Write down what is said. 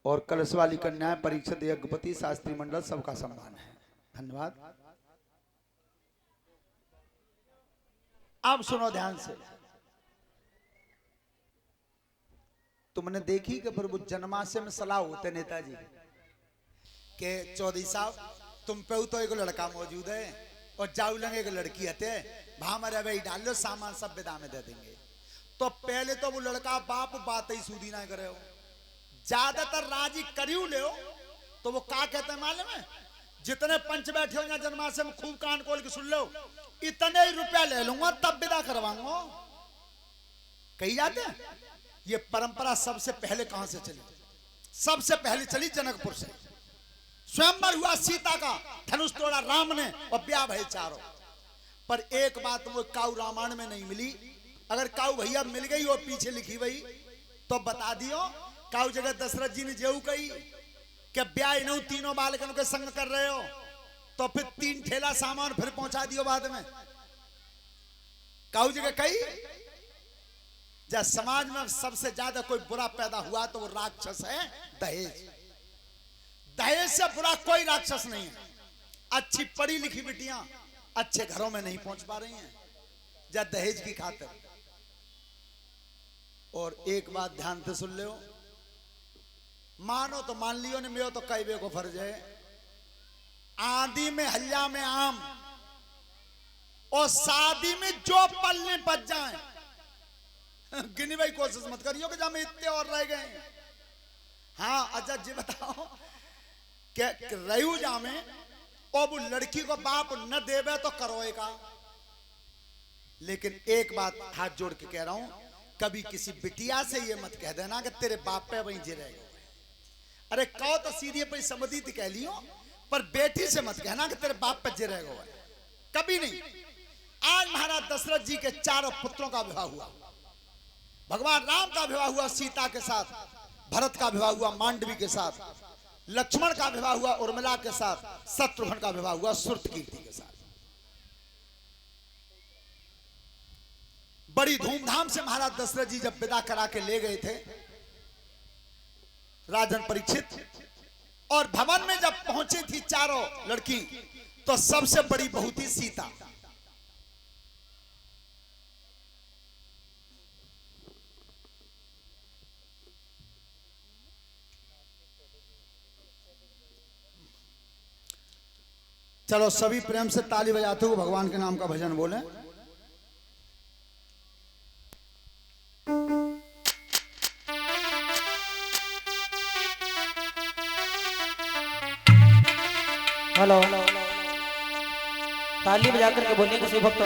और कलश वाली कन्याएं, परीक्षित यज्ञपति, शास्त्री मंडल, सबका सम्मान है। धन्यवाद। अब सुनो ध्यान से। तुमने देखी कि प्रभु जन्माष्टमी में सलाह होते नेताजी के चौधरी साहब तुम पे तो एक लड़का मौजूद है और जाऊ लंगे एक लड़की हते भामरे भाई डाल लो सामान सब विदा में दे देंगे। तो पहले तो वो लड़का बाप बात ही सूदी ना करे हो, ज्यादातर राजी करियो ले तो वो का कहते हैं मालूम है, जितने पंच बैठे हो ना जन्माष्टमी में खूब कान खोल के सुन लो, इतने ही रुपया ले लूंगा तब विदा करवाऊंगा। कही जाते हैं ये परंपरा सबसे पहले कहां से चली? सबसे पहले चली जनकपुर से। स्वयंवर हुआ सीता का, धनुष तोड़ा राम ने और ब्याह भय चारों। पर एक बात वो काऊ रामायण में नहीं मिली, अगर काऊ भैया मिल गई और पीछे लिखी हुई तो बता दियो। काऊ जगह दशरथ जी ने जेऊ कही कि ब्याह इन तीनों बालकनों के संग कर रहे हो तो फिर 3 ठेला सामान फिर पहुंचा दियो बाद में। काऊ जगह कही जब समाज में सबसे ज्यादा कोई बुरा पैदा हुआ तो वो राक्षस है दहेज। दहेज से बुरा कोई राक्षस नहीं है। अच्छी पढ़ी लिखी बिटियां अच्छे घरों में नहीं पहुंच पा रही हैं जब दहेज की खातिर। और एक बात ध्यान से सुन लो, मानो तो मान लियो ने मेरो तो कई बे को फर्ज है। आंधी में हल्ला में आम और शादी में जो पलने बच जाए गिनी भाई कोशिश मत करियो कि जब इतने और रह गए। हाँ अच्छा जी बताओ क्या रयू जामे और वो लड़की को बाप न देवे तो करोएगा। लेकिन एक बात हाथ जोड़ के कह रहा हूं, कभी किसी बिटिया से ये मत कह देना कि तेरे बाप पे वहीं जी रहेगा। अरे कहो तो सीधे पे समझी थी कह लियो, पर बेटी से मत कहना कि तेरे बाप पे जी रहेगा, कभी नहीं। आज महाराज दशरथ जी के 4 पुत्रों का विवाह हुआ। भगवान राम का विवाह हुआ सीता के साथ, भरत का विवाह हुआ मांडवी के साथ, लक्ष्मण का विवाह हुआ उर्मिला के साथ, शत्रुघ्न का विवाह हुआ श्रुतकीर्ति के साथ। बड़ी धूमधाम से महाराज दशरथ जी जब विदा करा के ले गए थे राजन परीक्षित, और भवन में जब पहुंची थी चारों लड़की तो सबसे बड़ी बहू थी सीता। चलो सभी प्रेम से ताली बजाते हुए भगवान के नाम का भजन बोलें। हेलो ताली बजा करके बोलिए किसी भक्त